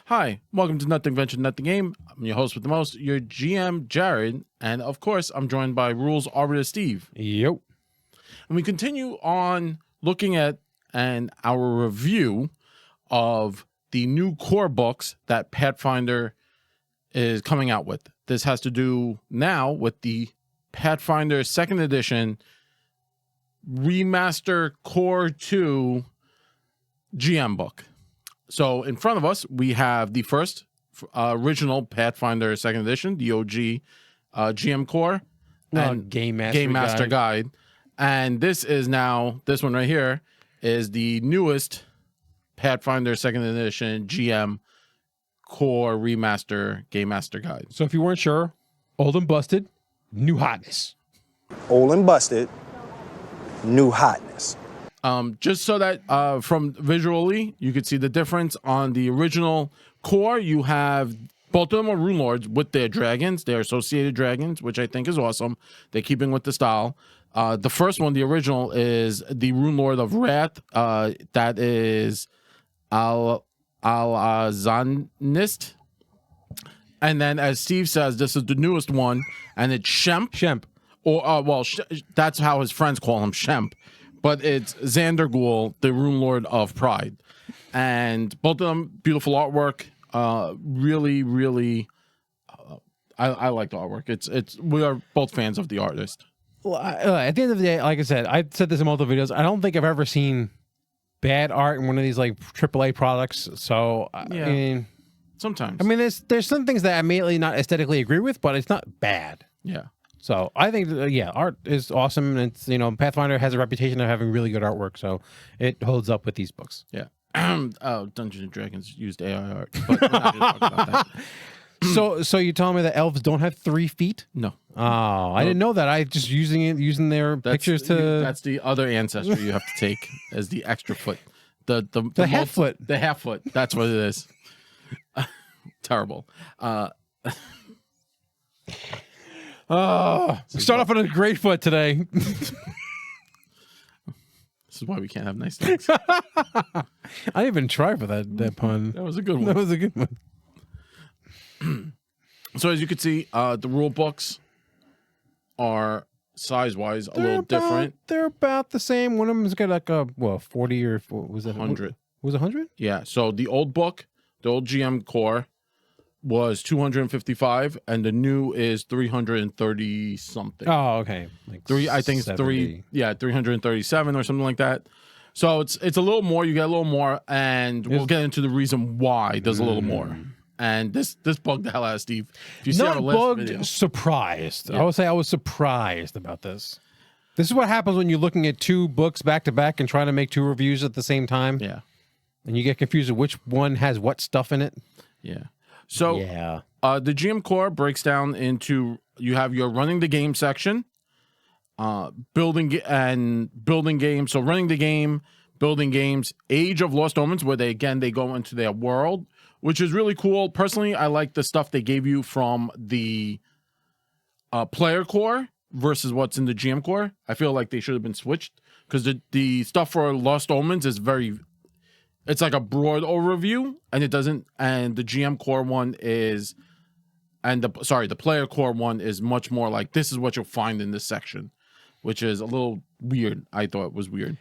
Hi, welcome to Nothing Venture, Nothing Game. I'm your host with the most, your GM, Jared, and of course, I'm joined by Rules Arbiter Steve. Yep. And we continue on looking at our review of the new core books that Pathfinder is coming out with. This has to do now with the Pathfinder 2nd Edition Remaster Core 2 GM book. So in front of us, we have the first original Pathfinder 2nd Edition, the OG GM Core and Game Master Guide. And this is now, this one right here is the newest Pathfinder 2nd Edition GM Core Remaster Game Master Guide. So if you weren't sure, old and busted, new hotness. Old and busted, new hotness. Just so that from visually, you could see the difference on the original core. You have both of them are rune lords with their dragons. They're associated dragons, which I think is awesome. They're keeping with the style. The first one, the original, is the rune lord of wrath. That is Alchemist. And then, as Steve says, this is the newest one, and it's Shemp. Or that's how his friends call him, Shemp. But it's Xandergul, the rune lord of pride, and both of them beautiful artwork. Really, I like the artwork. We are both fans of the artist. Well, at the end of the day, like I said, I've said this in multiple videos. I don't think I've ever seen bad art in one of these like AAA products. So Yeah. I mean, Sometimes. I mean, there's some things that I immediately not aesthetically agree with, but it's not bad. Yeah. So I think, art is awesome. And it's, Pathfinder has a reputation of having really good artwork. So it holds up with these books. Yeah. Dungeons and Dragons used AI art. But we're not gonna talk about that. So you telling me that elves don't have 3 feet? No. Oh, I didn't know that. I just using their pictures to. That's the other ancestry you have to take as the extra foot. The half foot. The half foot. That's what it is. Terrible. Start off on a great foot today. This is why we can't have nice things. I didn't even try for that pun. That was a good one. That was a good one. So as you can see, the rule books are size-wise a little different. They're about the same. One of them's got like a 40 or was it 100? Was it 100? Yeah. So the old book, the old GM core, was 255, and the new is 330 something. Oh, okay. Like I think it's 70. 337 or something like that. So it's a little more. You get a little more, and we'll get into the reason why there's a little more. And this bugged the hell out of Steve. If you see Not our last bugged, video, surprised. Yeah. I would say I was surprised about this. This is what happens when you're looking at 2 books back to back and trying to make 2 reviews at the same time. yeah, And you get confused with which one has what stuff in it. yeah. So Yeah. the GM core breaks down into, you have your running the game section, building games. So running the game, building games, Age of Lost Omens, where they go into their world, which is really cool. Personally, I like the stuff they gave you from the player core versus what's in the GM core. I feel like they should have been switched, because the stuff for Lost Omens is it's like a broad overview, and it doesn't. And the GM core one is, the player core one is much more like, this is what you'll find in this section, which is a little weird. I thought it was weird.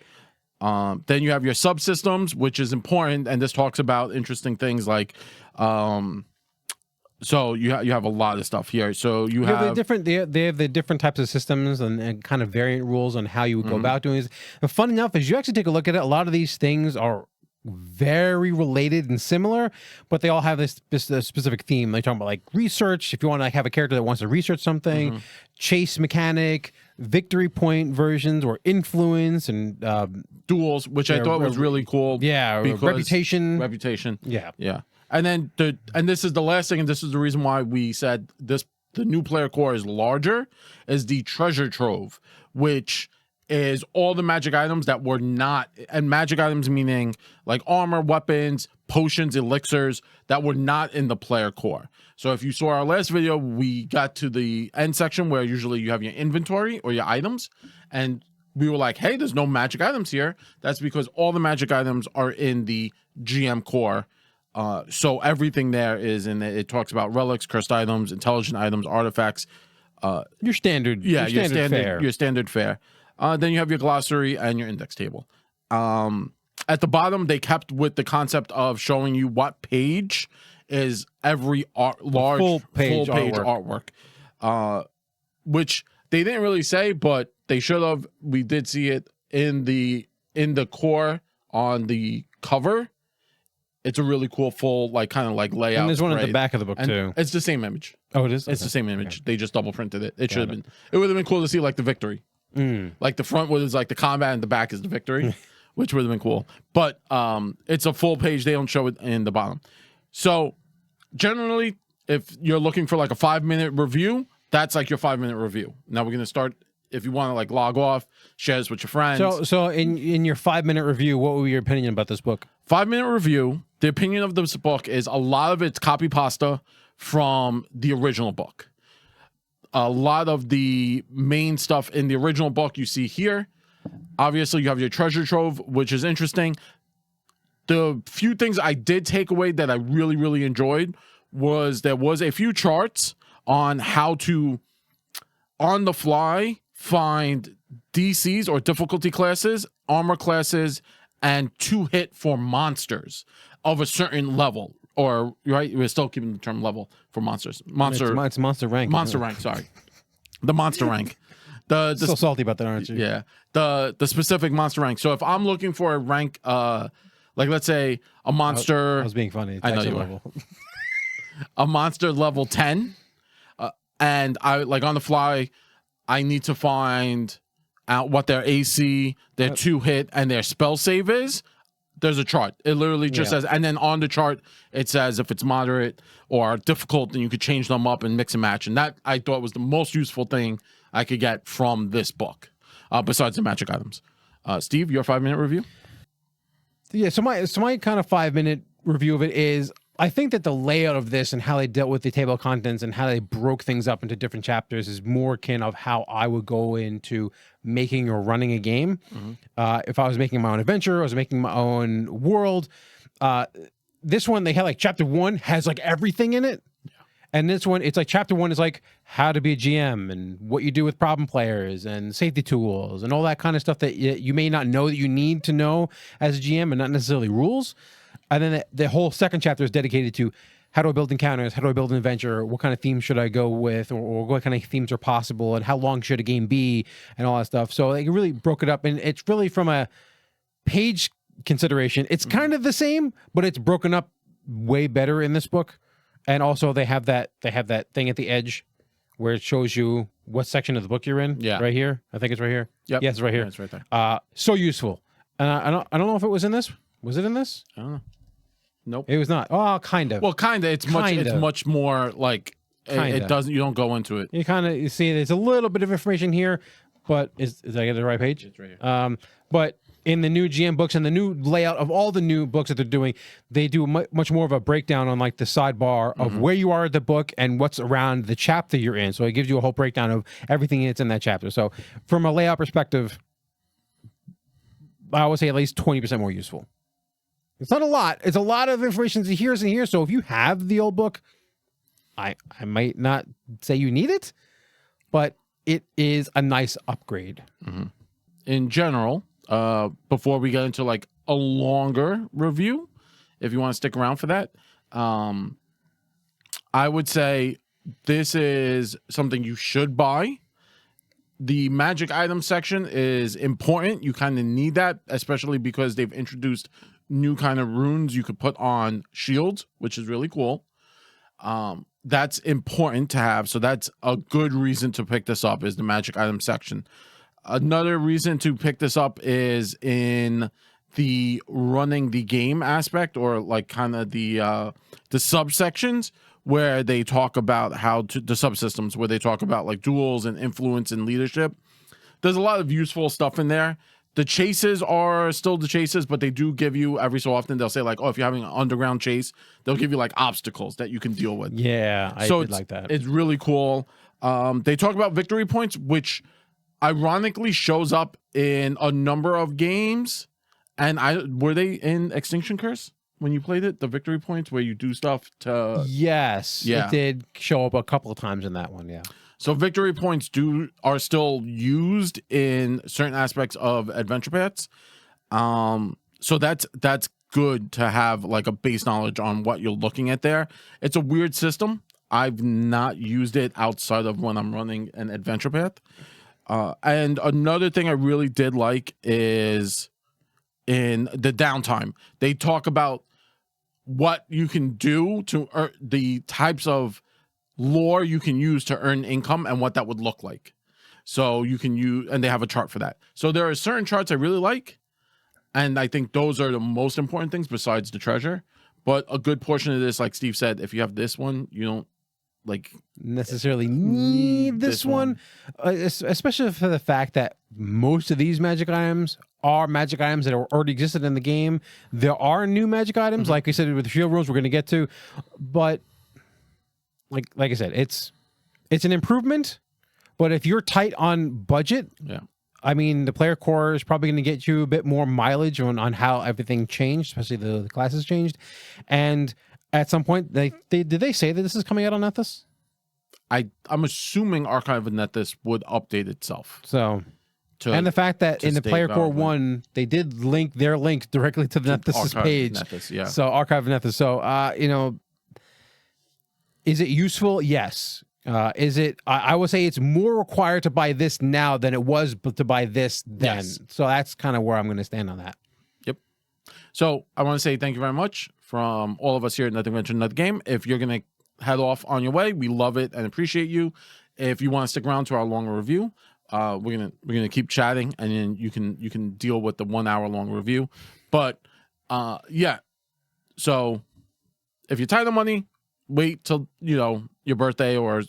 Then you have your subsystems, which is important, and this talks about interesting things like, so you have a lot of stuff here. So you have they have the different types of systems and kind of variant rules on how you would go about doing this. And fun enough, as you actually take a look at it, a lot of these things are very related and similar, but they all have this specific theme. They're talking about like research. If you want to have a character that wants to research something, chase mechanic, victory point versions, or influence, and duels, which I thought was really cool. Yeah, reputation. Yeah. And then this is the last thing, and this is the reason why we said the new player core is larger, is the treasure trove, which is all the magic items that were not, and magic items meaning like armor, weapons, potions, elixirs, that were not in the player core. So if you saw our last video, we got to the end section where usually you have your inventory or your items, and we were like, hey, there's no magic items here. That's because all the magic items are in the GM core So everything there is in it. It talks about relics, cursed items, intelligent items, artifacts. Your standard, Yeah, your standard fare. Your standard fare. Then you have your glossary and your index table. At the bottom, they kept with the concept of showing you what page is every large full page artwork. Which they didn't really say, but they should have. We did see it in the core on the cover. It's a really cool full kind of layout. And there's one at the back of the book too. It's the same image. Oh, it is. It's the same image. Okay. They just double printed it. It should have been. It would have been cool to see the victory. Like the front was the combat and the back is the victory, which would have been cool. But it's a full page. They don't show it in the bottom. So generally, if you're looking for a 5-minute review, that's your 5-minute review. Now we're gonna start. If you want to log off, share this with your friends. So in your 5-minute review, what would be your opinion about this book? 5-minute review. The opinion of this book is a lot of it's copy pasta from the original book. A lot of the main stuff in the original book you see here. Obviously, you have your treasure trove, which is interesting. The few things I did take away that I really, really enjoyed was there was a few charts on how to, on the fly, find DCs or difficulty classes, armor classes, and 2-hit for monsters of a certain level. Or, right, we're still keeping the term level for monsters. It's monster rank. Monster rank, sorry. The monster rank. So salty about that, aren't you? Yeah. The specific monster rank. So if I'm looking for a rank, let's say a monster. I was being funny. It's I know you level. a monster level 10, and I on the fly, I need to find out what their AC, their 2-hit, and their spell save is. There's a chart. It literally just says, and then on the chart it says if it's moderate or difficult, then you could change them up and mix and match. And that I thought was the most useful thing I could get from this book, besides the magic items. Steve, your 5-minute review? Yeah. So my kind of 5-minute review of it is, I think that the layout of this and how they dealt with the table of contents and how they broke things up into different chapters is more akin of how I would go into making or running a game. If I was making my own adventure, I was making my own world. This one, they had chapter 1 has everything in it. And this one, it's chapter 1 is how to be a GM and what you do with problem players and safety tools and all that kind of stuff that you may not know that you need to know as a GM and not necessarily rules. And then the whole second chapter is dedicated to how do I build encounters? How do I build an adventure? What kind of themes should I go with? Or what kind of themes are possible? And how long should a game be? And all that stuff. So they really broke it up. And it's really from a page consideration. It's kind of the same, but it's broken up way better in this book. And also they have that thing at the edge where it shows you what section of the book you're in. Yeah. Right here. I think it's right here. Yep. Yeah, it's right here. Yeah, it's right there. So useful. And I don't know if it was in this. Was it in this? I don't know. Nope. It was not. Oh, kind of. Well, kind of. It's much more it doesn't. You don't go into it. You see there's a little bit of information here, but is I get the right page? It's right here. But in the new GM books and the new layout of all the new books that they're doing, they do much more of a breakdown on the sidebar of where you are at the book and what's around the chapter you're in. So it gives you a whole breakdown of everything that's in that chapter. So from a layout perspective, I would say at least 20% more useful. It's not a lot. It's a lot of information to here's and here. So if you have the old book, I might not say you need it, but it is a nice upgrade. In general, before we get into a longer review, if you want to stick around for that, I would say this is something you should buy. The magic item section is important. You kind of need that, especially because they've introduced new kind of runes you could put on shields, which is really cool. That's important to have. So that's a good reason to pick this up, is the magic item section. Another reason to pick this up is in the running the game aspect, or kind of the subsections where they talk about the subsystems, where they talk about duels and influence and leadership. There's a lot of useful stuff in there. The chases are still the chases, but they do give you, every so often, they'll say if you're having an underground chase, they'll give you obstacles that you can deal with. Yeah, I did like that. It's really cool. They talk about victory points, which ironically shows up in a number of games. And were they in Extinction Curse? when you played it? The victory points where you do stuff to Yes, yeah. it did show up a couple of times in that one. Yeah. So victory points are still used in certain aspects of adventure paths. So that's good to have like a base knowledge on what you're looking at there. It's a weird system. I've not used it outside of when I'm running an adventure path. And another thing I really did like is in the downtime, they talk about what you can do to earn the types of lore you can use to earn income and what that would look like. So you can use, and they have a chart for that. So there are certain charts I really like. And I think those are the most important things besides the treasure. But a good portion of this, like Steve said, if you have this one, you don't like necessarily need this one, especially for the fact that most of these magic items are magic items that are already existed in the game. There are new magic items, like I said, with the shield runes we're going to get to. But like I said, it's an improvement. But if you're tight on budget, yeah. I mean, the player core is probably going to get you a bit more mileage on how everything changed, especially the classes changed. And at some point, did they say that this is coming out on Nethys? I'm assuming Archive of Nethys would update itself. So, and the fact that in the player core 1, they did link their link directly to the Nethys page. Nethys, yeah. So Archive of Nethys. So, you know, is it useful? Yes. Is it? I would say it's more required to buy this now than it was to buy this then. Yes. So that's kind of where I'm going to stand on that. Yep. So I want to say thank you very much from all of us here at Nothing Venture, Another Game. If you're going to head off on your way, we love it and appreciate you. If you want to stick around to our longer review, we're gonna keep chatting, and then you can deal with the 1 hour long review. But yeah. So if you're tight on money, wait till your birthday or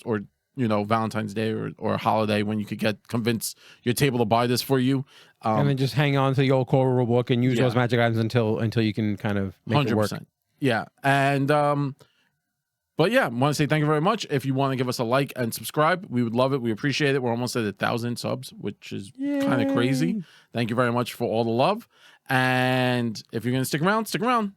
Valentine's Day or a holiday when you could convince your table to buy this for you, and then just hang on to the old core rule book and use those magic items until you can kind of make 100%. It work. Yeah, and but yeah, I want to say thank you very much. If you want to give us a like and subscribe, we would love it. We appreciate it. We're almost at 1,000 subs, which is kind of crazy. Thank you very much for all the love. And if you're gonna stick around, stick around.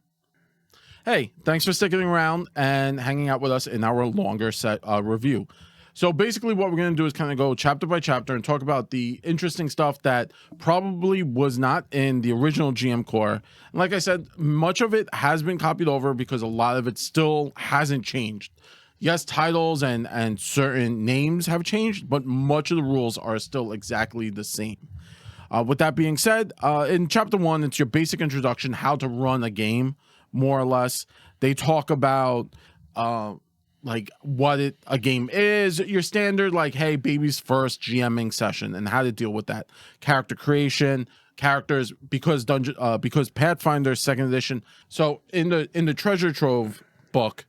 Hey, thanks for sticking around and hanging out with us in our longer set review. So basically what we're going to do is kind of go chapter by chapter and talk about the interesting stuff that probably was not in the original GM core. And like I said, much of it has been copied over because a lot of it still hasn't changed. Yes, titles and certain names have changed, but much of the rules are still exactly the same. With that being said, in chapter 1, it's your basic introduction, how to run a game. More or less, they talk about like what a game is, your standard like, hey, baby's first GMing session and how to deal with that. Character creation, characters, because Pathfinder 2nd edition. So in the treasure trove book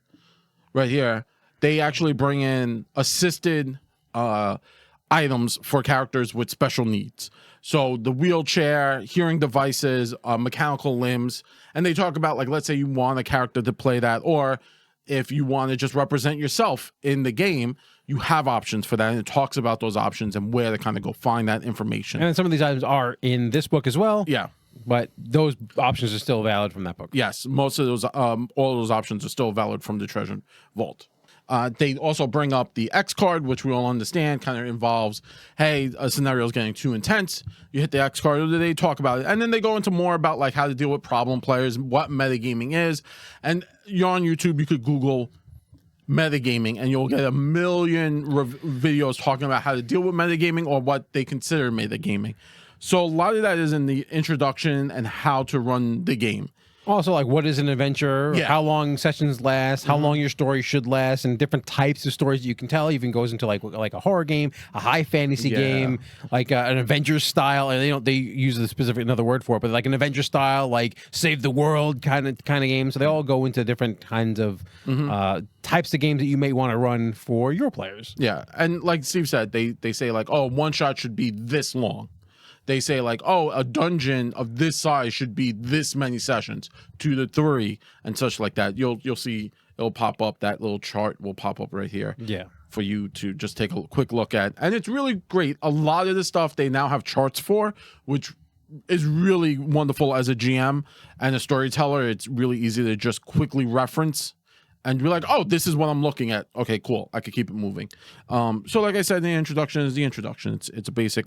right here, they actually bring in assisted items for characters with special needs. So the wheelchair, hearing devices, mechanical limbs, and they talk about, like, let's say you want a character to play that, or if you want to just represent yourself in the game, you have options for that, and it talks about those options and where to kind of go find that information. And some of these items are in this book as well. Yeah. But those options are still valid from that book. Yes, most of those, all of those options are still valid from the Treasure Vault. They also bring up the X card, which we all understand kind of involves, hey, a scenario is getting too intense. You hit the X card, they talk about it. And then they go into more about like how to deal with problem players, what metagaming is. And you're on YouTube, you could Google metagaming and you'll get a million videos talking about how to deal with metagaming or what they consider metagaming. So a lot of that is in the introduction and how to run the game. Also, like, what is an adventure? Yeah. How long sessions last? How long your story should last? And different types of stories that you can tell. Even goes into like a horror game, a high fantasy game, like an Avengers style. And they use the specific another word for it, but like an Avengers style, like save the world kind of game. So they all go into different kinds of types of games that you may want to run for your players. Yeah, and like Steve said, they say like, oh, one shot should be this long. They say like, oh, a dungeon of this size should be this many sessions, 2 to 3, and such like that. You'll see it'll pop up. That little chart will pop up right here. Yeah, for you to just take a quick look at, and it's really great. A lot of the stuff they now have charts for, which is really wonderful as a GM and a storyteller. It's really easy to just quickly reference and be like, oh, this is what I'm looking at. Okay, cool. I could keep it moving. So like I said, the introduction is the introduction. It's a basic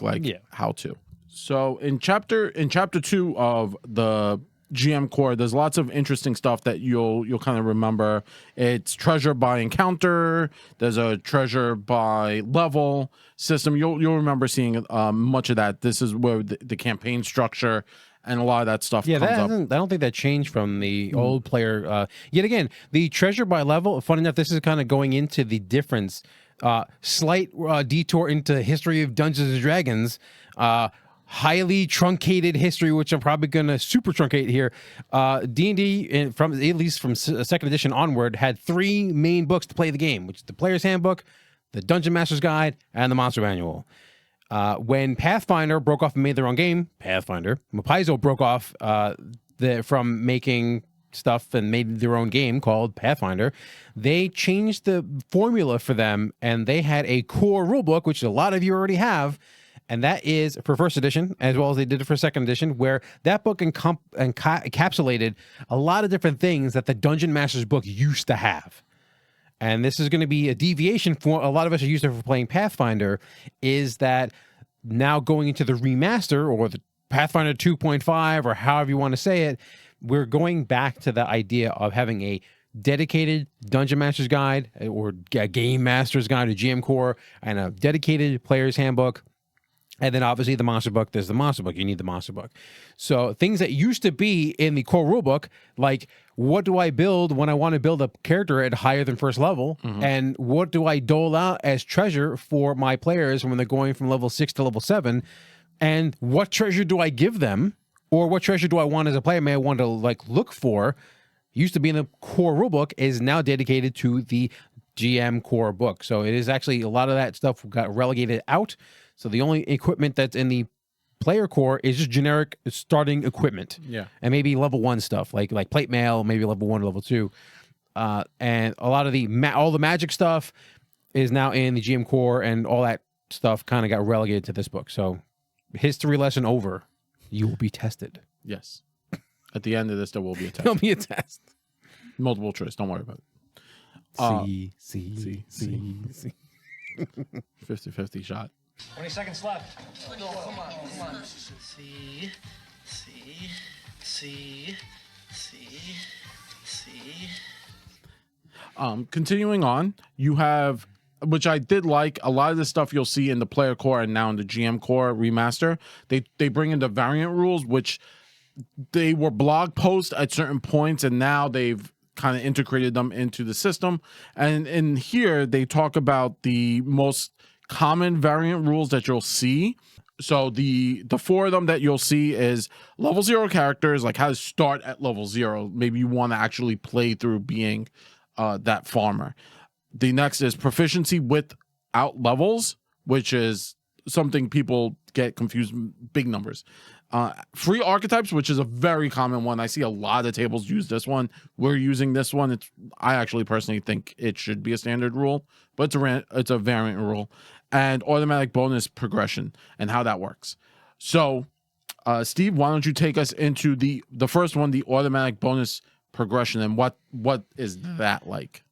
how to. So in chapter 2 of the GM core, there's lots of interesting stuff that you'll kind of remember. It's treasure by encounter. There's a treasure by level system. You'll remember seeing much of that. This is where the campaign structure and a lot of that stuff comes up. I don't think that changed from the old player. Yet again, the treasure by level. Funny enough, this is kind of going into the difference. Slight detour into history of Dungeons and Dragons. Highly truncated history, which I'm probably going to super truncate here. D&D, from at least from second edition onward, had 3 main books to play the game, which is the Player's Handbook, the Dungeon Master's Guide, and the Monster Manual. When Pathfinder broke off and made their own game, Pathfinder, Paizo broke off from making stuff and made their own game called Pathfinder. They changed the formula for them, and they had a core rulebook, which a lot of you already have. And that is for first edition, as well as they did it for second edition, where that book encapsulated a lot of different things that the Dungeon Master's book used to have. And this is going to be a deviation for a lot of us are used to for playing Pathfinder, is that now going into the remaster or the Pathfinder 2.5 or however you want to say it, we're going back to the idea of having a dedicated Dungeon Master's Guide or a Game Master's Guide, a GM Core, and a dedicated Player's Handbook. And then obviously the monster book, there's the monster book. You need the monster book. So things that used to be in the core rulebook, like what do I build when I want to build a character at higher than first level? And what do I dole out as treasure for my players when they're going from level 6 to level 7? And what treasure do I give them? Or what treasure do I want as a player may I want to look for? Used to be in the core rulebook, is now dedicated to the GM core book. So it is actually a lot of that stuff got relegated out. So the only equipment that's in the player core is just generic starting equipment. Yeah. And maybe level 1 stuff like plate mail, maybe level 1 or level 2. And a lot of all the magic stuff is now in the GM core, and all that stuff kind of got relegated to this book. So history lesson over. You will be tested. Yes. At the end of this, there will be a test. There'll be a test. Multiple choice. Don't worry about it. C. 50-50 shot. 20 seconds left. No, come on. C. Continuing on, you have, which I did like, a lot of the stuff you'll see in the player core and now in the GM core remaster. They bring in the variant rules, which they were blog posts at certain points, and now they've kind of integrated them into the system. And in here, they talk about the most common variant rules that you'll see. So the 4 of them that you'll see is level 0 characters, like how to start at level 0. Maybe you want to actually play through being that farmer. The next is proficiency without levels, which is something people get confused, big numbers. Free archetypes, which is a very common one. I see a lot of tables use this one. We're using this one. I actually personally think it should be a standard rule, but it's a variant rule. And automatic bonus progression and how that works. So, Steve, why don't you take us into the first one, the automatic bonus progression, and what is that like?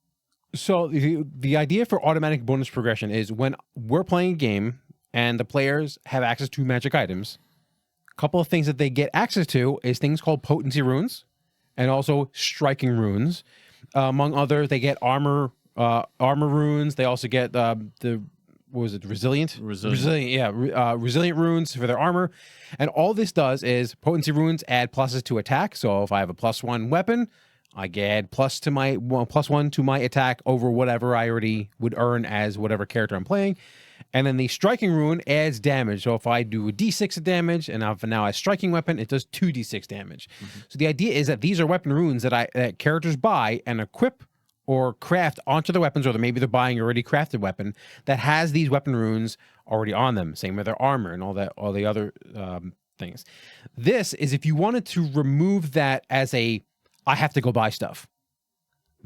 So the idea for automatic bonus progression is when we're playing a game and the players have access to magic items, a couple of things that they get access to is things called potency runes and also striking runes. Among others, they get armor runes. They also get resilient, resilient runes for their armor. And all this does is potency runes add pluses to attack. So if I have a +1 weapon, I get +1 to my attack over whatever I already would earn as whatever character I'm playing. And then the striking rune adds damage. So if I do a d6 of damage and I've now a striking weapon, it does 2d6 damage. So the idea is that these are weapon runes that characters buy and equip or craft onto the weapons, or maybe they're buying already crafted weapon that has these weapon runes already on them. Same with their armor and all the other things. This is if you wanted to remove that as I have to go buy stuff.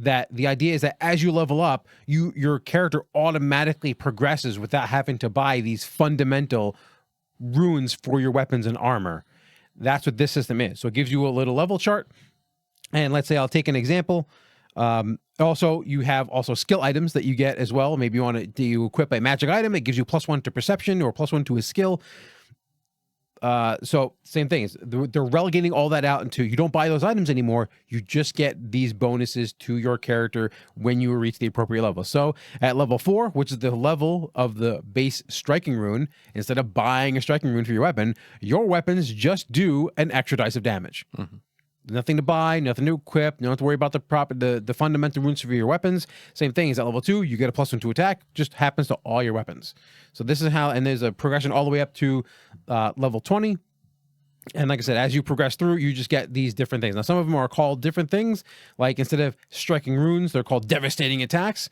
That the idea is that as you level up, your character automatically progresses without having to buy these fundamental runes for your weapons and armor. That's what this system is. So it gives you a little level chart. And let's say I'll take an example. Also, you have also skill items that you get as well. Maybe you want to equip a magic item. It gives you +1 to perception or +1 to a skill. So same thing. They're relegating all that out into you don't buy those items anymore. You just get these bonuses to your character when you reach the appropriate level. So at level 4, which is the level of the base striking rune, instead of buying a striking rune for your weapons just do an extra dice of damage. Mm-hmm. Nothing to buy, nothing to equip. You don't have to worry about the fundamental runes for your weapons. Same thing is at level 2, you get a +1 to attack, just happens to all your weapons. So this is how, and there's a progression all the way up to level 20. And like I said, as you progress through, you just get these different things. Now, some of them are called different things. Like instead of striking runes, they're called devastating attacks.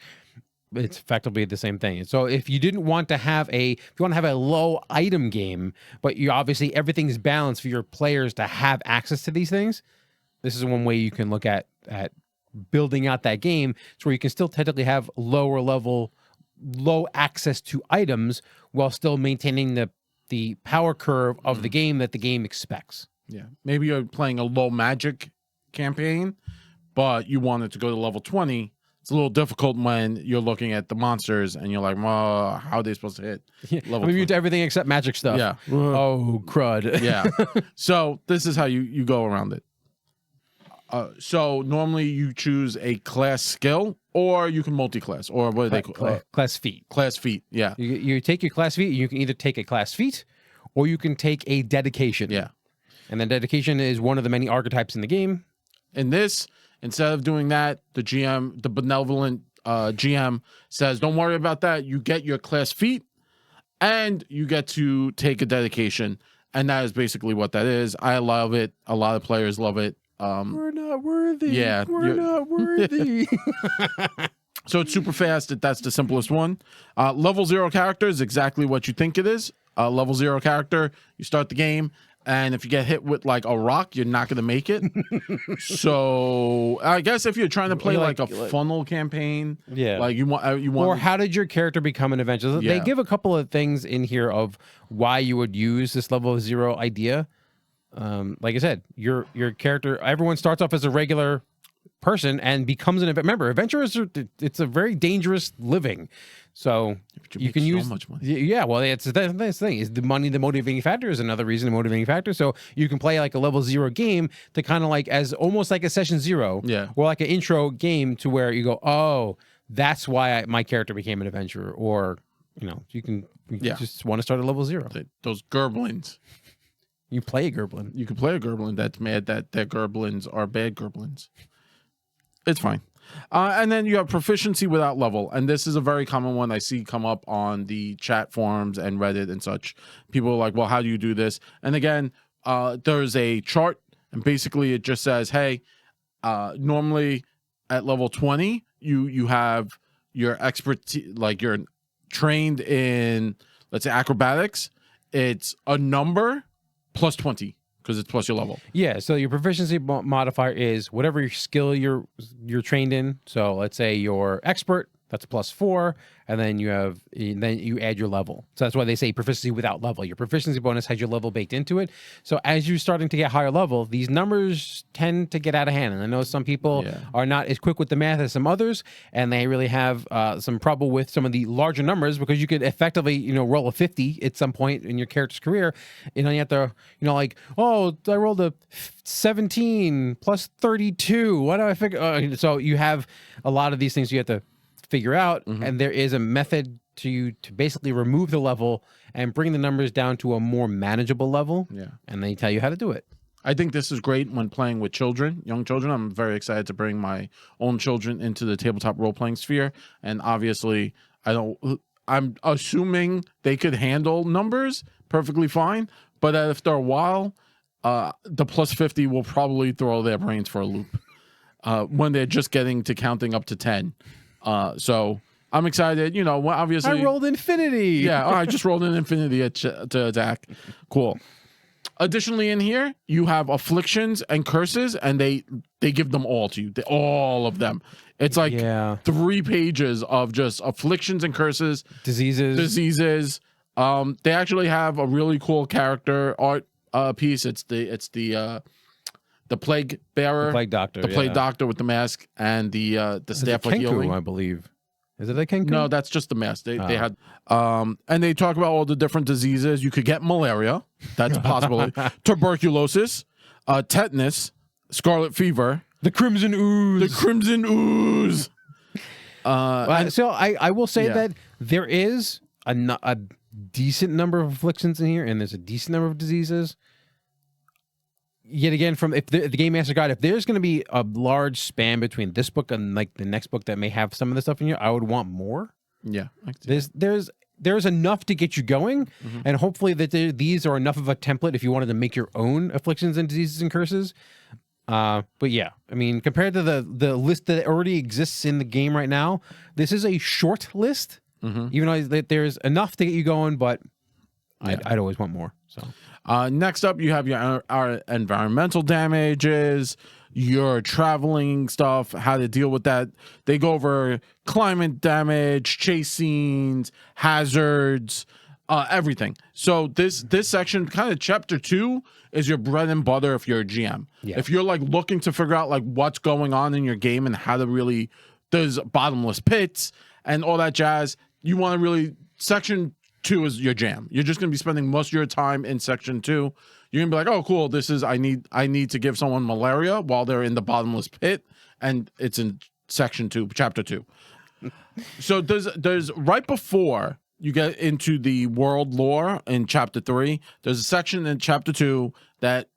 It's effectively the same thing. So if you didn't want to have if you want to have a low item game, but you obviously everything's balanced for your players to have access to these things, this is one way you can look at building out that game. It's where you can still technically have lower level, low access to items while still maintaining the power curve of the game that the game expects. Yeah. Maybe you're playing a low magic campaign, but you want it to go to level 20. It's a little difficult when you're looking at the monsters and you're like, well, how are they supposed to hit level 20? You do everything except magic stuff. Yeah. Oh, crud. Yeah. So this is how you go around it. So normally you choose a class skill, or you can multi-class, or what do they call it? Class feat. Class feat, yeah. You take your class feat. You can either take a class feat, or you can take a dedication. Yeah. And then dedication is one of the many archetypes in the game. In this, instead of doing that, the benevolent GM says, don't worry about that. You get your class feat, and you get to take a dedication. And that is basically what that is. I love it. A lot of players love it. We're not worthy. Yeah, we're not worthy. So it's super fast. That's the simplest one. Level 0 character is exactly what you think it is. Level 0 character, you start the game, and if you get hit with like a rock, you're not going to make it. So I guess if you're trying to play like a funnel campaign, yeah, like you want, or how did your character become an adventurer? Yeah. They give a couple of things in here of why you would use this level 0 idea. Like I said, your character, everyone starts off as a regular person and becomes an remember, adventurers it's a very dangerous living. So you can use so much money. Yeah, well, that's the thing is the money, the motivating factor is another reason, the motivating factor. So you can play like a level 0 game to kind of like as almost like a session 0, yeah, or like an intro game to where you go, oh, that's why my character became an adventurer, or you just want to start at level 0. Those gerblins. You play a gerblin. You can play a gerblin that's mad that their gerblins are bad gerblins. It's fine. And then you have proficiency without level. And this is a very common one I see come up on the chat forums and Reddit and such. People are like, well, how do you do this? And again, there's a chart. And basically it just says, hey, normally at level 20, you have your expertise, like you're trained in, let's say, acrobatics. It's a number plus 20 because it's plus your level. Yeah, so your proficiency modifier is whatever your skill you're trained in. So let's say you're expert, that's a +4, and then you add your level. So that's why they say proficiency without level. Your proficiency bonus has your level baked into it. So as you're starting to get higher level, these numbers tend to get out of hand. And I know some people are not as quick with the math as some others, and they really have some trouble with some of the larger numbers because you could effectively, roll a 50 at some point in your character's career. You have to, like, oh, I rolled a 17 plus 32. What do I figure? So you have a lot of these things you have to figure out, and there is a method to basically remove the level and bring the numbers down to a more manageable level. Yeah, and they tell you how to do it. I think this is great when playing with children, young children. I'm very excited to bring my own children into the tabletop role-playing sphere, and obviously, I'm assuming they could handle numbers perfectly fine, but after a while, the +50 will probably throw their brains for a loop when they're just getting to counting up to 10. So I'm excited. Obviously I rolled infinity. Yeah, I just rolled an infinity to attack. Cool. Additionally, in here you have afflictions and curses, and they give them all to you. All of them. It's like 3 pages of just afflictions and curses, diseases. They actually have a really cool character art piece. It's the plague bearer, The plague doctor, the plague doctor with the mask and the staff for Kenku, healing. I believe. Is it a Kenku? No, that's just the mask. They had and they talk about all the different diseases. You could get malaria. That's a possibility. Tuberculosis, tetanus, scarlet fever, the crimson ooze. the crimson ooze. So I will say Yeah. that there is a decent number of afflictions in here, and there's a decent number of diseases. Yet again, from if the Game Master Guide, if there's going to be a large span between this book and like the next book that may have some of the stuff in here, I would want more. Yeah, I can see There's enough to get you going, and hopefully that these are enough of a template if you wanted to make your own afflictions and diseases and curses. But yeah, I mean, compared to the list that already exists in the game right now, this is a short list. Even though there's enough to get you going, but I'd always want more. So next up, you have your environmental damages, your traveling stuff, how to deal with that. They go over climate damage, chase scenes, hazards, everything. So this section, kind of chapter 2, is your bread and butter if you're a GM. Yeah. If you're like looking to figure out like what's going on in your game and how to really, there's bottomless pits and all that jazz. You want to really, section 2 is your jam. You're just going to be spending most of your time in section 2. You're going to be like, oh, cool. This is, I need to give someone malaria while they're in the bottomless pit. And it's in section 2, chapter 2. So there's right before you get into the world lore in chapter 3, there's a section in chapter 2 that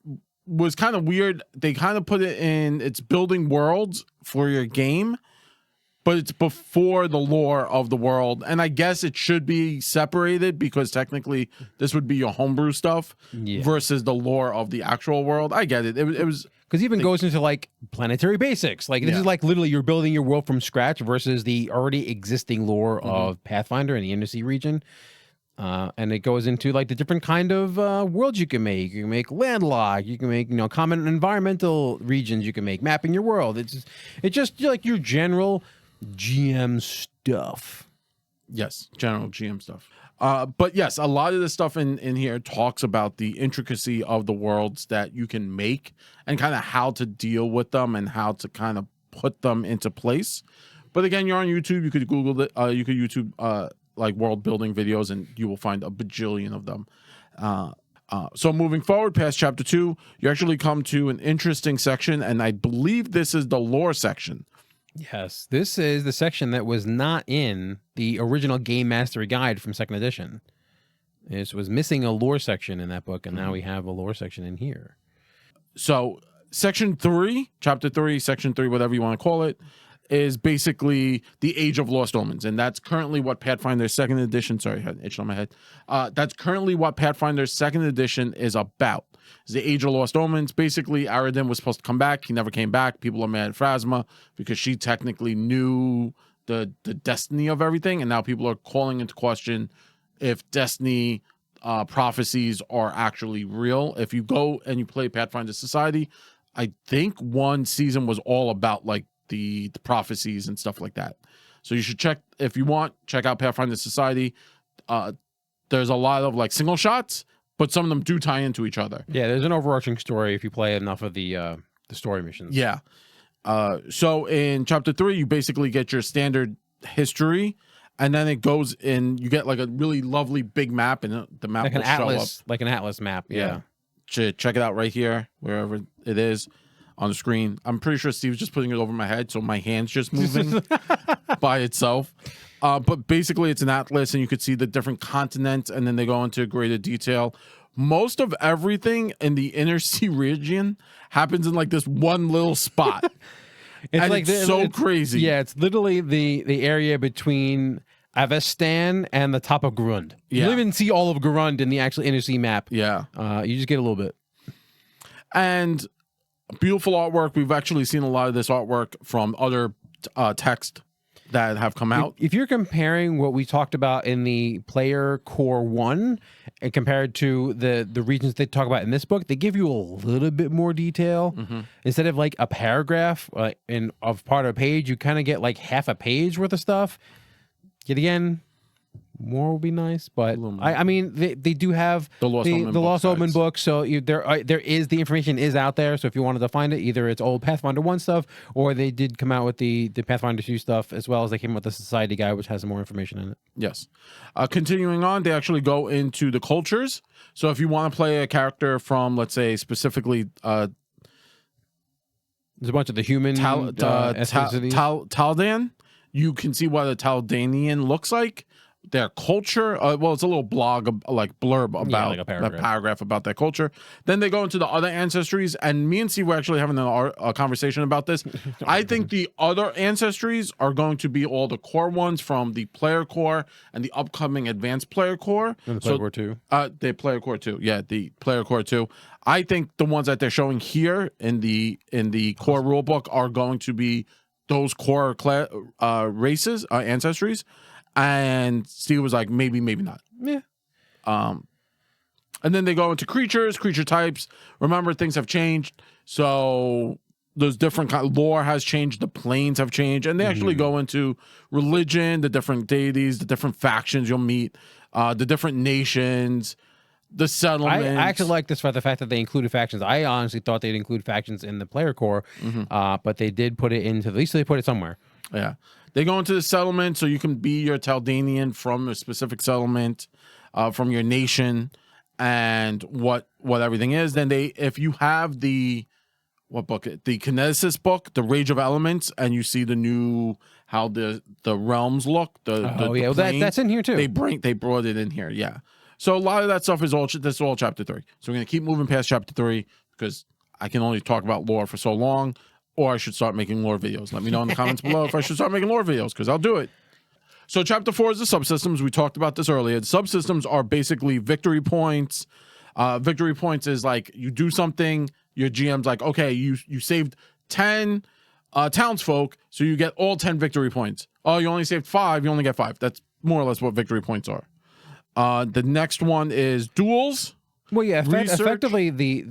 was kind of weird. They kind of put it in, it's building worlds for your game, but it's before the lore of the world. And I guess it should be separated because technically this would be your homebrew stuff versus the lore of the actual world. I get it. It was... Because even goes into like planetary basics. Like this is like literally you're building your world from scratch versus the already existing lore of Pathfinder in the Undersea region. And it goes into like the different kind of worlds you can make. You can make landlocked. You can make common environmental regions. You can make mapping your world. It's just like your general GM stuff. Yes, general GM stuff. But yes, a lot of the stuff in here talks about the intricacy of the worlds that you can make and kind of how to deal with them and how to kind of put them into place. But again, you're on YouTube. You could Google it. You could YouTube like world building videos, and you will find a bajillion of them. So moving forward past chapter 2, you actually come to an interesting section, and I believe this is the lore section. Yes, this is the section that was not in the original Game Mastery Guide from 2nd edition. It was missing a lore section in that book, and now we have a lore section in here. So section 3, chapter 3, section 3, whatever you want to call it, is basically the Age of Lost Omens, and that's currently what Pathfinder 2nd edition, sorry, I had an itch on my head. That's currently what Pathfinder 2nd edition is about. It's the Age of Lost Omens. Basically, Aridin was supposed to come back. He never came back. People are mad at Phrasma because she technically knew the destiny of everything, and now people are calling into question if destiny prophecies are actually real. If you go and you play Pathfinder Society, I think one season was all about like the prophecies and stuff like that. So you should check, if you want, check out Pathfinder Society. There's a lot of like single shots, but some of them do tie into each other. Yeah, there's an overarching story if you play enough of the story missions. Yeah. So in chapter 3, you basically get your standard history, and then it goes in, you get like a really lovely big map, and the map like will an show atlas, up. like an atlas map. Yeah. Check it out right here, wherever it is on the screen. I'm pretty sure Steve's just putting it over my head, so my hand's just moving by itself. But basically, it's an atlas, and you could see the different continents, and then they go into greater detail. Most of everything in the inner sea region happens in like this one little spot. It's so crazy. Yeah, it's literally the area between Avestan and the top of Grund. You don't even see all of Grund in the actual inner sea map. Yeah. You just get a little bit. And beautiful artwork. We've actually seen a lot of this artwork from other text that have come out. If you're comparing what we talked about in the player core 1 and compared to the regions they talk about in this book, they give you a little bit more detail. Instead of like a paragraph of part of a page, you kind of get like half a page worth of stuff. Yet again, more would be nice, but little more. I mean they do have The Lost Omen book, so there is the information is out there. So if you wanted to find it, either it's old Pathfinder 1 stuff, or they did come out with the Pathfinder 2 stuff, as well as they came out with the Society Guide, which has some more information in it. Yes. Continuing on, they actually go into the cultures. So if you want to play a character from, let's say, specifically There's a bunch of the human ethnicities. Taldan, you can see what a Taldanian looks like. Their culture, well, it's a little blog, like blurb about like a paragraph. that paragraph about their culture. Then they go into the other ancestries, and me and Steve were actually having a conversation about this. I think the other ancestries are going to be all the core ones from the player core and the upcoming advanced player core. And the player core too. The player core too. Yeah, the player core too. I think the ones that they're showing here in the core rulebook are going to be those core races, ancestries. And Steve was like, maybe not. Yeah. And then they go into creature types. Remember, things have changed. So there's different lore has changed. The planes have changed. And they actually go into religion, the different deities, the different factions you'll meet, the different nations, the settlements. I actually like this for the fact that they included factions. I honestly thought they'd include factions in the player core, but they did put it into, at least they put it somewhere. Yeah. They go into the settlement, so you can be your Taldanian from a specific settlement, from your nation, and what everything is. Then if you have the Kinesis book, the Rage of Elements, and you see the new how the realms look. That's in here too. They brought it in here, yeah. So a lot of that stuff is all chapter 3. So we're gonna keep moving past chapter 3 because I can only talk about lore for so long. Or I should start making lore videos. Let me know in the comments below if I should start making lore videos, because I'll do it. So chapter 4 is the subsystems. We talked about this earlier. The subsystems are basically victory points. Victory points is like you do something, your GM's like, okay, you saved 10 townsfolk, so you get all 10 victory points. Oh, you only saved 5, you only get 5. That's more or less what victory points are. The next one is duels. Well, yeah, effectively,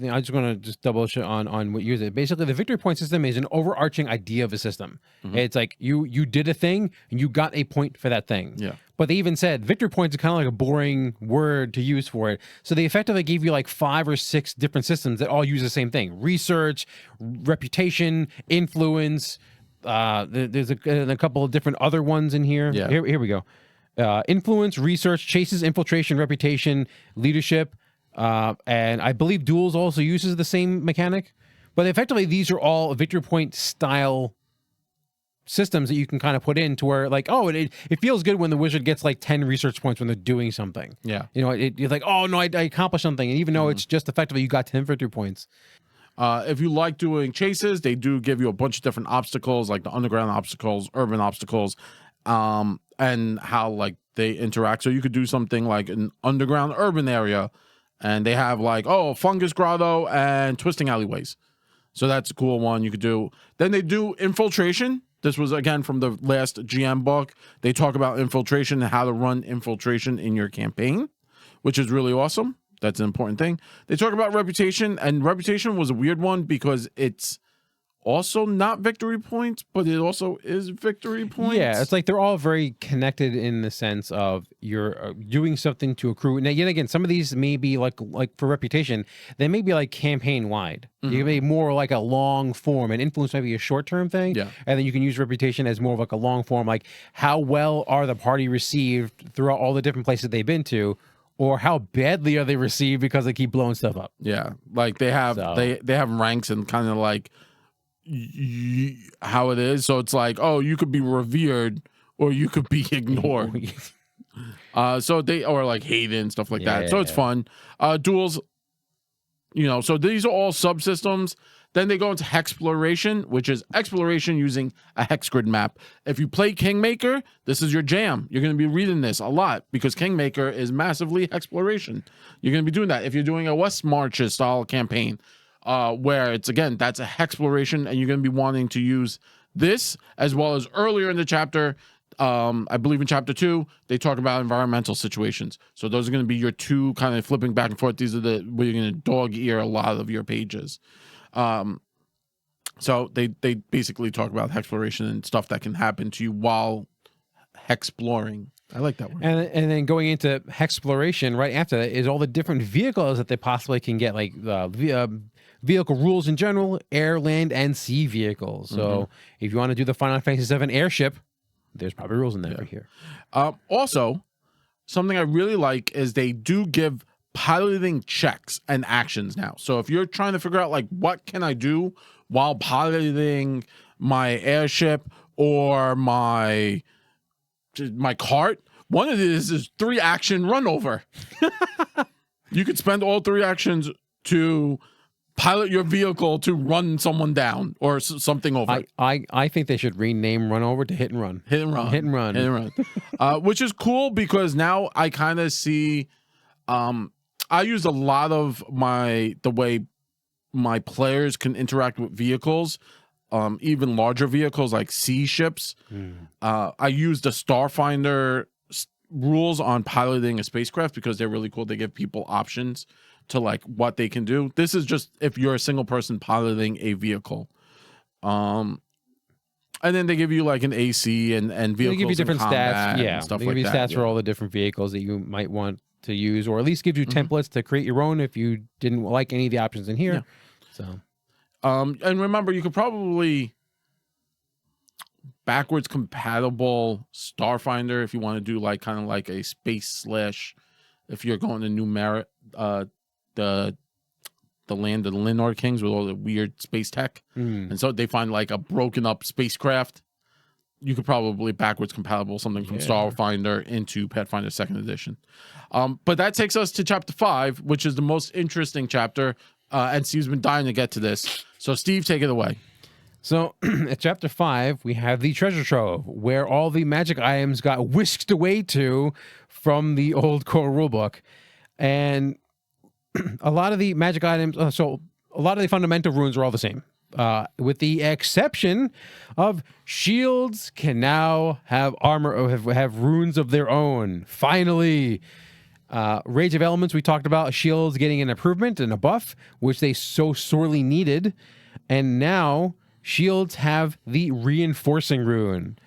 I just want to double check on what you said. Basically, the victory point system is an overarching idea of a system. It's like you did a thing and you got a point for that thing. Yeah. But they even said victory points is kind of like a boring word to use for it. So they effectively gave you like 5 or 6 different systems that all use the same thing: research, reputation, influence. There's a couple of different other ones in here. Yeah. Here we go. Influence, research, chases, infiltration, reputation, leadership. And I believe duels also uses the same mechanic, but effectively these are all victory point style systems that you can kind of put in to where like, oh, it feels good when the wizard gets like 10 research points when they're doing something. Yeah. You know, you're like, oh no, I accomplished something. And even though it's just effectively you got 10 victory points. If you like doing chases, they do give you a bunch of different obstacles, like the underground obstacles, urban obstacles, and how like they interact. So you could do something like an underground urban area, and they have like, fungus grotto and twisting alleyways. So that's a cool one you could do. Then they do infiltration. This was, again, from the last GM book. They talk about infiltration and how to run infiltration in your campaign, which is really awesome. That's an important thing. They talk about reputation, and reputation was a weird one because it's also not victory points, but it also is victory points. Yeah, it's like they're all very connected in the sense of you're doing something to accrue. Now, yet again, some of these may be like for reputation, they may be like campaign wide. You can be more like a long form, and influence might be a short term thing. Yeah. And then you can use reputation as more of like a long form, like how well are the party received throughout all the different places they've been to, or how badly are they received because they keep blowing stuff up. Yeah, like they have they have ranks and kind of like how it is. So it's like, you could be revered or you could be ignored. So they or like hated and stuff like that. So it's fun. Duels, so these are all subsystems. Then they go into hexploration, which is exploration using a hex grid map. If you play Kingmaker, this is your jam. You're going to be reading this a lot because Kingmaker is massively exploration. You're going to be doing that. If you're doing a West Marches style campaign, where it's, again, that's a hexploration, and you're going to be wanting to use this, as well as earlier in the chapter, I believe in chapter 2, they talk about environmental situations. So those are going to be your two kind of flipping back and forth. These are where you're going to dog ear a lot of your pages. So they basically talk about hexploration and stuff that can happen to you while hexploring. I like that word. And then going into exploration right after that is all the different vehicles that they possibly can get, like vehicle rules in general, air, land, and sea vehicles. So if you want to do the Final Fantasy VII airship, there's probably rules in there for here. Also, something I really like is they do give piloting checks and actions now. So if you're trying to figure out like what can I do while piloting my airship or my cart, one of these is 3 action run over. You could spend all 3 actions to pilot your vehicle to run someone down or something over. I think they should rename run over to hit and run. Hit and run. Hit and run. Hit and run. Which is cool because now I kind of see I use a lot of the way my players can interact with vehicles, even larger vehicles like sea ships. I use the Starfinder rules on piloting a spacecraft because they're really cool. They give people options to like what they can do. This is just if you're a single person piloting a vehicle. And then they give you like an AC and vehicles. They give you different stats, and stuff they like give you that. stats for all the different vehicles that you might want to use, or at least gives you templates to create your own if you didn't like any of the options in here. Yeah. So, and remember, you could probably backwards compatible Starfinder if you want to do like kind of like a space / if you're going to New Merit, the land of the Linord Kings with all the weird space tech, and so they find like a broken up spacecraft. You could probably backwards compatible something from Starfinder into Pathfinder 2nd Edition. But that takes us to chapter 5, which is the most interesting chapter. And Steve's been dying to get to this. So Steve, take it away. So at chapter 5, we have the treasure trove, where all the magic items got whisked away to from the old core rulebook. And a lot of the magic items, so a lot of the fundamental runes are all the same. With the exception of shields can now have armor or have runes of their own. Finally, Rage of Elements, we talked about shields getting an improvement and a buff, which they so sorely needed. And now shields have the Reinfoircing rune,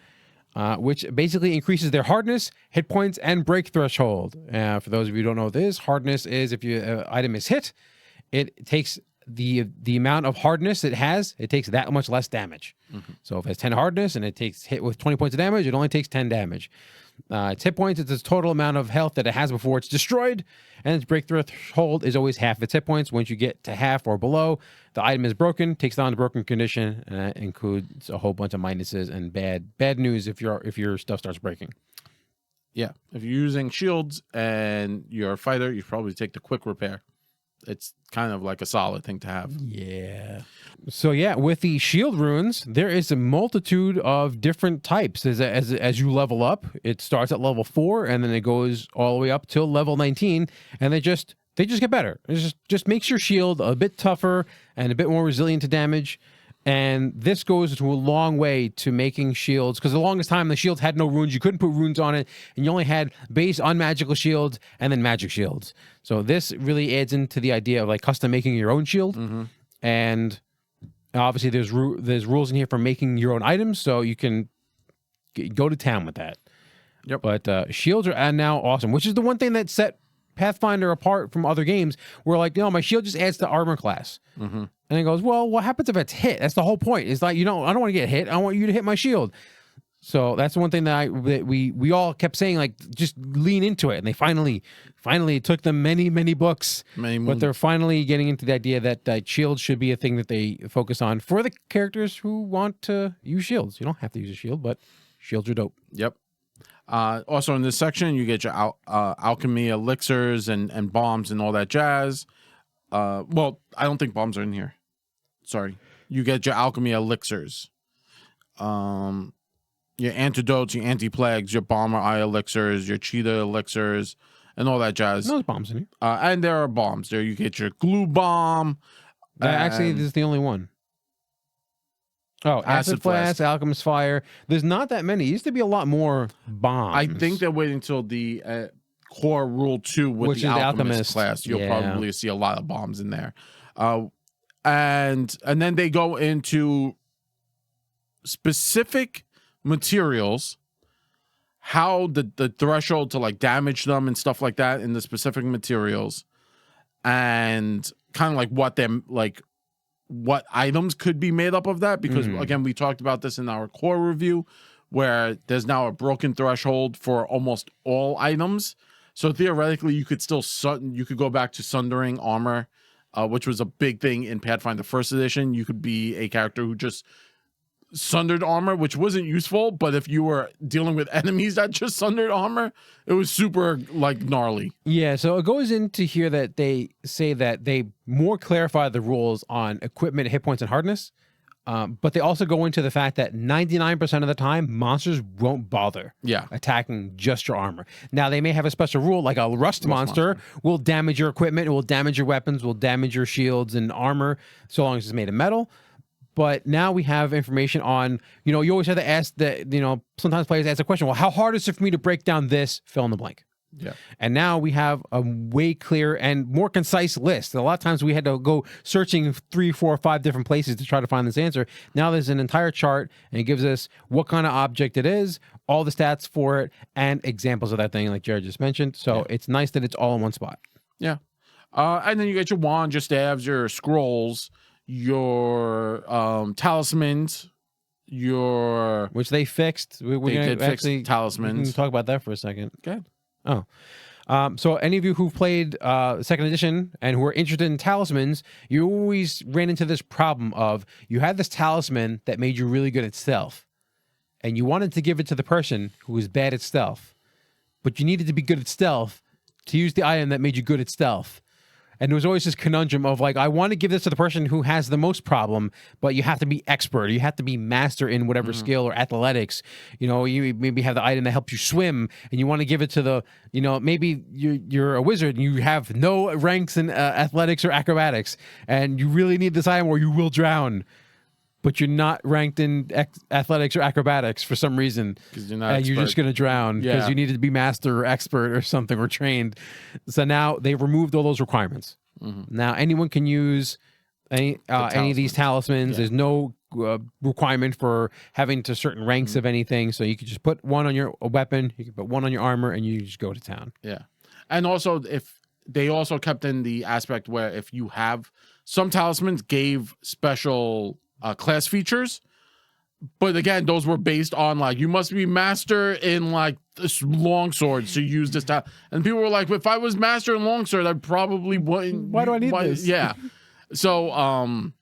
which basically increases their hardness, hit points, and break threshold. For those of you who don't know what this, hardness is if your item is hit, it takes the amount of hardness it has, it takes that much less damage. So if it has 10 hardness and it takes hit with 20 points of damage, it only takes 10 damage. Its hit points, it's the total amount of health that it has before it's destroyed, and its break threshold is always half its hit points. Once you get to half or below, the item is broken, takes down the broken condition, and that includes a whole bunch of minuses and bad news if your stuff starts breaking. Yeah, if you're using shields and you're a fighter, you probably take the quick repair. It's kind of like a solid thing to have. Yeah. So yeah, with the shield runes, there is a multitude of different types. As you level up, it starts at level 4 and then it goes all the way up till level 19, and they just get better. It just makes your shield a bit tougher and a bit more resilient to damage. And this goes to a long way to making shields, because the longest time the shields had no runes. You couldn't put runes on it, and you only had base unmagical shields and then magic shields. So this really adds into the idea of like custom making your own shield. And obviously there's rules in here for making your own items, so you can go to town with that. Yep. But shields are now awesome, which is the one thing that set Pathfinder apart from other games, where like, my shield just adds to armor class. And it goes, well, what happens if it's hit? That's the whole point. It's like, I don't want to get hit. I want you to hit my shield. So that's the one thing that we all kept saying, like, just lean into it. And they finally, it took them many books, but they're finally getting into the idea that shields should be a thing that they focus on for the characters who want to use shields. You don't have to use a shield, but shields are dope. Yep. Also in this section, you get your alchemy elixirs and bombs and all that jazz. Well, I don't think bombs are in here. Sorry. You get your alchemy elixirs. Your antidotes, your anti-plagues, your bomber eye elixirs, your cheetah elixirs, and all that jazz. There's bombs in here. And there are bombs. There you get your glue bomb. Actually, this is the only one. Oh, acid flask, alchemist fire. There's not that many. It used to be a lot more bombs. I think they're waiting until the core rule 2 with the alchemist class. You'll probably see a lot of bombs in there. And then they go into specific materials how the threshold to like damage them and stuff like that in the specific materials, and kind of like what items could be made up of that, because again, we talked about this in our core review, where there's now a broken threshold for almost all items. So theoretically, you could still you could go back to sundering armor, which was a big thing in Pathfinder First Edition. You could be a character who just sundered armor, which wasn't useful, but if you were dealing with enemies that just sundered armor, it was super like gnarly. Yeah, so it goes into here that they say that they more clarify the rules on equipment, hit points, and hardness. But they also go into the fact that 99% of the time, monsters won't bother attacking just your armor. Now, they may have a special rule, like a rust monster will damage your equipment, it will damage your weapons, will damage your shields and armor, so long as it's made of metal. But now we have information on, you always have to ask that, sometimes players ask the question, well, how hard is it for me to break down this fill in the blank? Yeah. And now we have a way clearer and more concise list. A lot of times we had to go searching 3, 4, 5 different places to try to find this answer. Now there's an entire chart, and it gives us what kind of object it is, all the stats for it, and examples of that thing, like Jared just mentioned. So it's nice that it's all in one spot. Yeah. And then you get your wand, your staves, your scrolls, your talismans, which they fixed. We're they did fix talismans. We can talk about that for a second. Okay. Oh. So any of you who've played second edition and who are interested in talismans, you always ran into this problem of you had this talisman that made you really good at stealth, and you wanted to give it to the person who was bad at stealth, but you needed to be good at stealth to use the item that made you good at stealth. And there was always this conundrum of like, I want to give this to the person who has the most problem, but you have to be expert, or you have to be master in whatever skill or athletics. You maybe have the item that helps you swim, and you want to give it to the, maybe you're a wizard and you have no ranks in athletics or acrobatics, and you really need this item or you will drown. But you're not ranked in athletics or acrobatics for some reason. Because you're not you're just going to drown because you needed to be master or expert or something, or trained. So now they've removed all those requirements. Now anyone can use any of these talismans. There's no requirement for having to certain ranks of anything. So you could just put one on your weapon, you can put one on your armor, and you just go to town. Yeah. And also, if they also kept in the aspect where if you have some talismans gave special class features, but again, those were based on like, you must be master in like this longsword, so use this and people were like, if I was master in longsword, I probably wouldn't. Why do I need this? Yeah. So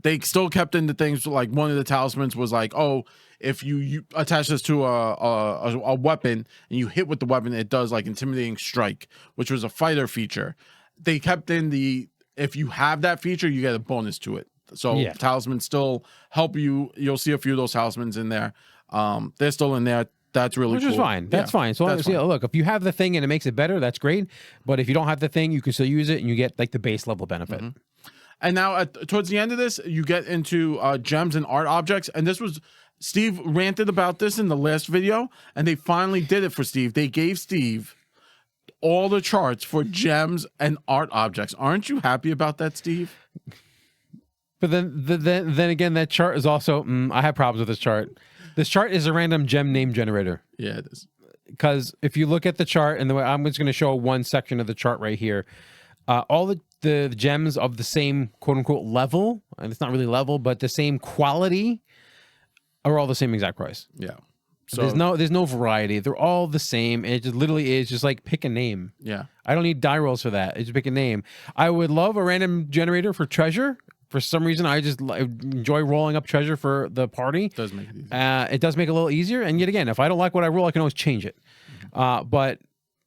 they still kept in the things, like one of the talismans was like, oh, if you attach this to a weapon and you hit with the weapon, it does like intimidating strike, which was a fighter feature. They kept in if you have that feature, you get a bonus to it. So talismans still help you. You'll see a few of those talismans in there. They're still in there. That's really Which cool. is fine. That's fine. So long as, look, if you have the thing and it makes it better, that's great. But if you don't have the thing, you can still use it and you get like the base level benefit. And now towards the end of this, you get into gems and art objects. And this was, Steve ranted about this in the last video, and they finally did it for Steve. They gave Steve all the charts for gems and art objects. Aren't you happy about that, Steve? But then again, that chart is also, I have problems with this chart. This chart is a random gem name generator. Yeah, it is. Because if you look at the chart, and the way I'm just going to show one section of the chart right here, all the gems of the same quote unquote level, and it's not really level, but the same quality, are all the same exact price. Yeah. So there's no variety. They're all the same. It just literally is just like pick a name. Yeah. I don't need die rolls for that. It's just pick a name. I would love a random generator for treasure. For some reason, I just enjoy rolling up treasure for the party. It does make it easier. It does make it a little easier. And yet again, if I don't like what I roll, I can always change it. But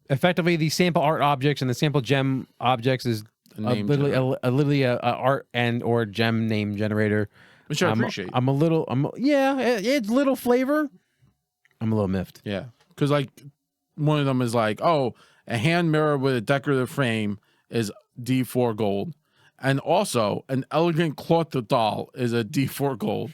effectively, the sample art objects and the sample gem objects is literally a art and or gem name generator. Which I appreciate. It's little flavor. I'm a little miffed. Yeah. Because like one of them is like, oh, a hand mirror with a decorative frame is D4 gold. And also, an elegant cloth doll is a D4 gold,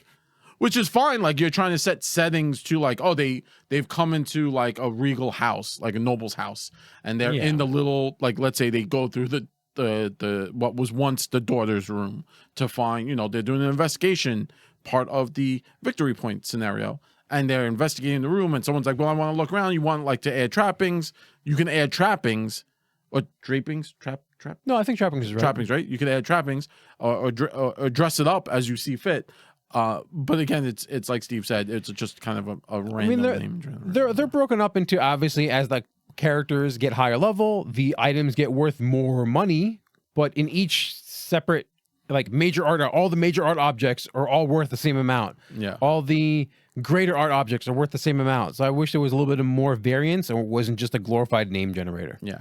which is fine. Like, you're trying to set settings to, like, oh, they've come into, like, a regal house, like a noble's house. And they're in the little, like, let's say they go through the what was once the daughter's room to find, they're doing an investigation, part of the victory point scenario. and they're investigating the room, and someone's like, well, I want to look around. You want like to add trappings. You can add trappings or drapings, trap. No, I think trappings is right. Trappings, right? You can add trappings or dress it up as you see fit. But again, it's like Steve said, it's just kind of a random name. They're broken up into, obviously, as the characters get higher level, the items get worth more money, but in each separate, like major art, all the major art objects are all worth the same amount. Yeah. All the greater art objects are worth the same amount. So I wish there was a little bit more variance, or it wasn't just a glorified name generator. Yeah.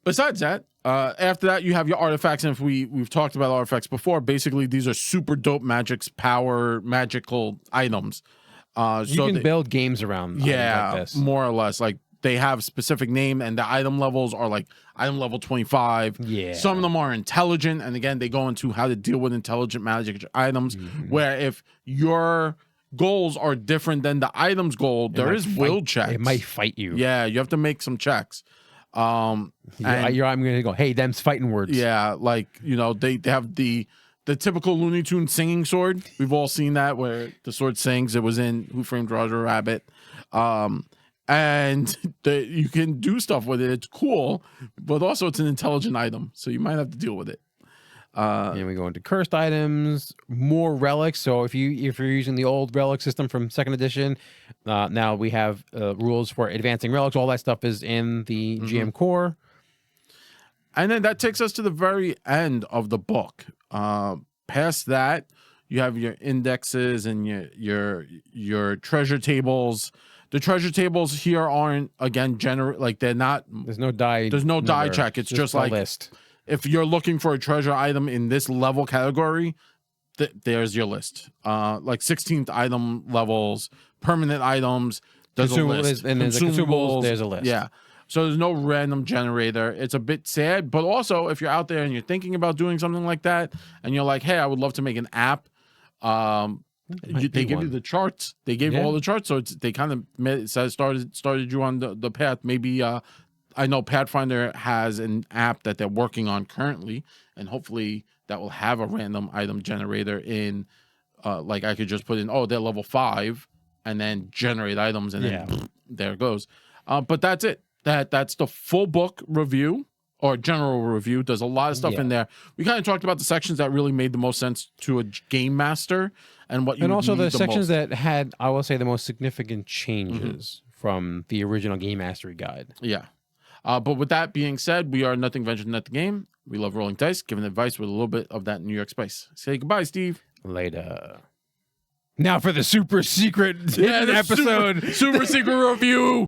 Besides that, after that, you have your artifacts, and if we've talked about artifacts before, basically these are super dope magical items. You can build games around items like this. More or less. Like they have specific name, and the item levels are like item level 25. Yeah. Some of them are intelligent, and again, they go into how to deal with intelligent magic items, where if your goals are different than the item's goal, there is will checks. It might fight you. Yeah, you have to make some checks. I'm gonna go, hey, them's fighting words. Yeah, like, you know, they have the typical Looney Tunes singing sword. We've all seen that where the sword sings. It was in Who Framed Roger Rabbit. And you can do stuff with it. It's cool, but also it's an intelligent item, so you might have to deal with it. And we go into cursed items, more relics. So if you're using the old relic system from 2nd edition, now we have rules for advancing relics. All that stuff is in the GM core. And then that takes us to the very end of the book. Past that, you have your indexes and your treasure tables. The treasure tables here aren't, again, they're not. There's no die. There's no die check. It's just like list. If you're looking for a treasure item in this level category, there's your list. Like 16th item levels, permanent items. There's a list. And there's consumables. There's a list. Yeah. So there's no random generator. It's a bit sad, but also if you're out there and you're thinking about doing something like that, and you're like, hey, I would love to make an app. They give you the charts. They gave all the charts, so they kind of started you on the path. Maybe I know Pathfinder has an app that they're working on currently, and hopefully that will have a random item generator in. Like I could just put in, they're level 5, and then generate items, and then there it goes. But that's it. That's the full book review or general review. There's a lot of stuff in there. We kind of talked about the sections that really made the most sense to a game master, and what you also the sections most. that had, I will say, the most significant changes from the original game mastery guide. Yeah. But with that being said, we are Nothing Ventured, Nothing Game. We love rolling dice, giving advice with a little bit of that New York spice. Say goodbye, Steve. Later. Now for the super secret episode. Super secret review.